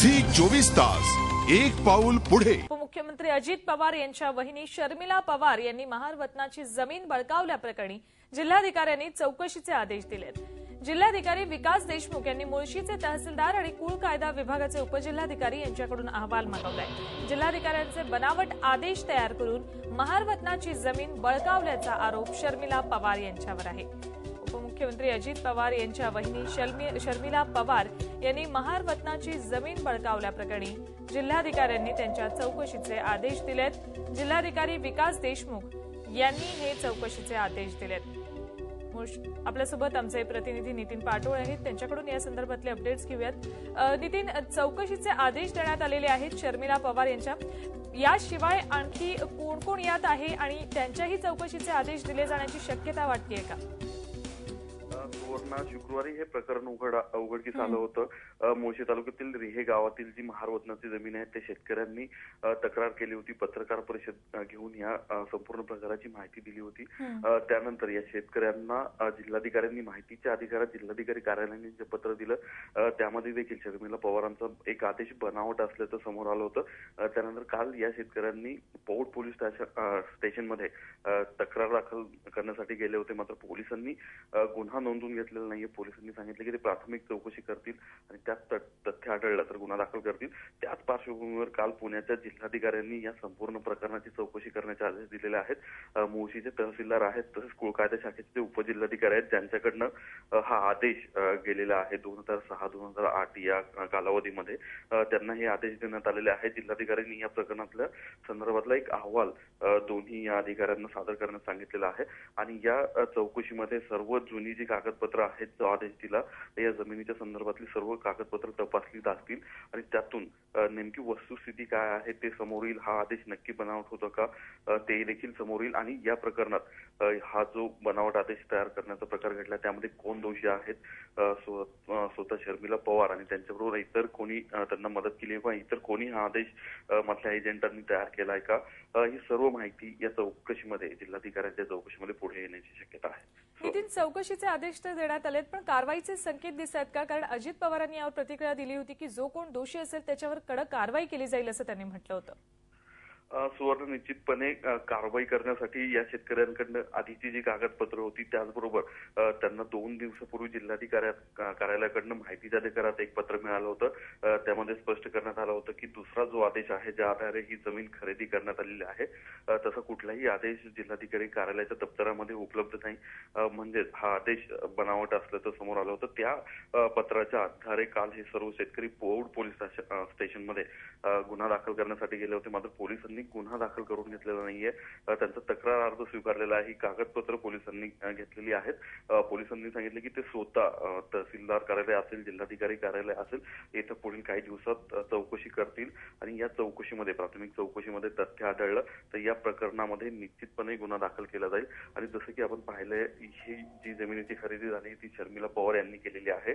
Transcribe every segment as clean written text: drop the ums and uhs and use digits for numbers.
Zee 24 तास एक पाऊल पुढे। उपमुख्यमंत्री अजित पवार यांच्या वहिनी शर्मिला पवार यांनी महारवतनाची जमीन बळकावल्याप्रकरणी जिल्हाधिकाऱ्यांनी चौकशीचे आदेश दिलेत। जिल्हाधिकारी विकास देशमुख यांनी मुळशीचे तहसीलदार आणि कुळ कायदा विभागाचे उपजिल्हाधिकारी यांच्याकडून अहवाल मागवलाय। जिल्हाधिकाऱ्यांचे बनावट आदेश तयार करून महारवतनाची जमीन बळकावल्याचा आरोप शर्मिला पवार यांच्यावर आहे। उपमुख्यमंत्री अजित पवार यांच्या वहिनी शर्मिला पवार यांनी महारवतनाची जमीन बळकावल्याप्रकरणी जिल्हाधिकाऱ्यांनी त्यांच्या चौकशीचे आदेश दिलेत। जिल्हाधिकारी विकास देशमुख यांनी हे चौकशीचे आदेश दिलेत। आपल्यासोबत आमचे प्रतिनिधी नितीन पाटोळे आहेत, त्यांच्याकडून या संदर्भातले अपडेट्स घेऊयात। नितीन, चौकशीचे आदेश देण्यात आलेले आहेत शर्मिला पवार यांच्या, याशिवाय आणखी कोण कोण यात आहे आणि त्यांच्याही चौकशीचे आदेश दिले जाण्याची शक्यता वाटतेय का? शुक्रवारी हे प्रकरण उघडकीस आलं होतं। मुळशी तालुक्यातील रिहे गावातील जी महारवतनाची जमीन आहे ते शेतकऱ्यांनी तक्रार केली होती। पत्रकार परिषद घेऊन या संपूर्ण प्रकाराची माहिती दिली होती। त्यानंतर या शेतकऱ्यांना जिल्हाधिकाऱ्यांनी माहितीच्या अधिकारात जिल्हाधिकारी कार्यालयाने जे पत्र दिलं त्यामध्ये देखील शर्मिला पवारांचा एक आदेश बनावट असल्याचं समोर आलं होतं। त्यानंतर काल या शेतकऱ्यांनी पौड पोलीस स्टेशनमध्ये तक्रार दाखल करण्यासाठी गेले होते, मात्र पोलिसांनी गुन्हा नोंदवून घेतलेला नाहीये। पोलिसांनी सांगितले की ते प्राथमिक चौकशी करतील आणि त्यात तथ्य आढळलं तर गुन्हा दाखल करतील। त्याच पार्श्वभूमीवर काल पुण्याच्या जिल्हाधिकाऱ्यांनी या संपूर्ण प्रकरणाची चौकशी करण्याचे आदेश दिलेले आहेत। मुळशीचे तहसीलदार आहेत तसेच कुळ कायदा शाखेचे उपजिल्हाधिकारी आहेत ज्यांच्याकडनं हा आदेश गेलेला आहे 2006-2008 या कालावधीमध्ये त्यांना हे आदेश देण्यात आलेले आहेत। जिल्हाधिकाऱ्यांनी या प्रकरणातल्या संदर्भातला एक अहवाल दोन्ही या अधिकाऱ्यांना सादर करण्यास सांगितलेला आहे आणि या चौकशीमध्ये सर्व जुनी जी कागदपत्र आहेत जो आदेश दिला या जमिनीच्या संदर्भातली सर्व कागदपत्र तपासली जातील आणि त्यातून नेमकी वस्तुस्थिती काय आहे ते समोर येईल। हा आदेश नक्की बनावट होतो का ते देखील समोर येईल आणि या प्रकरणात हा जो बनावट आदेश तयार करण्याचा प्रकार घडला त्यामध्ये कोण दोषी आहेत, स्वतः शर्मिला पवार आणि त्यांच्याबरोबर इतर कोणी त्यांना मदत केली किंवा इतर कोणी हा आदेश मधल्या एजंटांनी तयार केलाय का, ही सर्व माहिती या चौकशीमध्ये जिल्हाधिकाऱ्यांच्या चौकशीमध्ये पुढे येण्याची शक्यता आहे। नितीन, चौकशीचे आदेश तर देण्यात आलेत पण कारवाईचे संकेत दिसत आहेत का? कारण अजित पवारांनी यावर प्रतिक्रिया दिली होती की जो कोण दोषी असेल त्याच्यावर कडक कारवाई केली जाईल असं त्यांनी म्हटलं होतं। सुवर्ण निश्चितपणे कारवाई करण्यासाठी या शेतकऱ्यांकडनं आधीची जी कागदपत्र होती त्याचबरोबर त्यांना 2 दिवसापूर्वी जिल्हाधिकारी कार्यालयाकडनं माहितीच्या अधिकारात एक पत्र मिळालं होतं। त्यामध्ये स्पष्ट करण्यात आलं होतं की दुसरा जो आदेश आहे ज्या आधारे ही जमीन खरेदी करण्यात आलेली आहे तसा कुठलाही आदेश जिल्हाधिकारी कार्यालयाच्या दप्तरामध्ये उपलब्ध नाही, म्हणजे हा आदेश बनावट असल्याचं समोर आलं होतं। त्या पत्राच्या आधारे काल हे सर्व शेतकरी पौड पोलीस स्टेशनमध्ये गुन्हा दाखल करण्यासाठी गेले होते, मात्र पोलिसांनी गुन्हा दाखल करून घेतलेला नाहीये। त्यांचा तक्रार अर्ज स्वीकारलेला आहे, ही कागदपत्र पोलिसांनी घेतलेली आहेत। पोलिसांनी सांगितले की ते स्वतः तहसीलदार कार्यालय असेल जिल्हाधिकारी कार्यालय असेल इथं पुढील काही दिवसात चौकशी करतील आणि या चौकशीमध्ये प्राथमिक चौकशीमध्ये तथ्य आढळलं तर या प्रकरणामध्ये निश्चितपणे गुन्हा दाखल केला जाईल। आणि जसं की आपण पाहिलंय ही जी जमिनीची खरेदी झाली ती शर्मिला पवार यांनी केलेली आहे।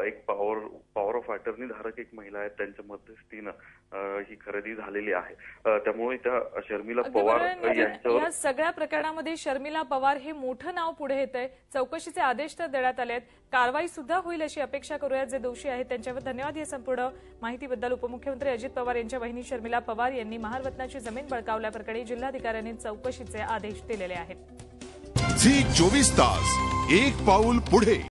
एक पॉवर ऑफ अटर्नी धारक एक महिला आहेत त्यांच्या मध्यस्थीनं ही खरेदी झालेली आहे। त्यामुळे त्या शर्मिला पवार यांच्यावर या सगळ्या प्रकरणामध्ये शर्मिला पवार हे मोठं नाव पुढे येत आहे। चौकशीचे आदेश तर देण्यात आले आहेत, कारवाई सुद्धा होईल अशी अपेक्षा करूया। जे दोषी आहेत त्यांच्यावर धन्यवाद। या संपूर्ण माहितीबद्दल उपमुख्यमंत्री अजित पवार यांच्या वहिनी शर्मिला पवार यांनी महारवतनाची जमीन बळकावल्याप्रकरणी जिल्हाधिकाऱ्यांनी चौकशीचे आदेश दिलेले आहेत। झी 24 तास एक पाऊल पुढे।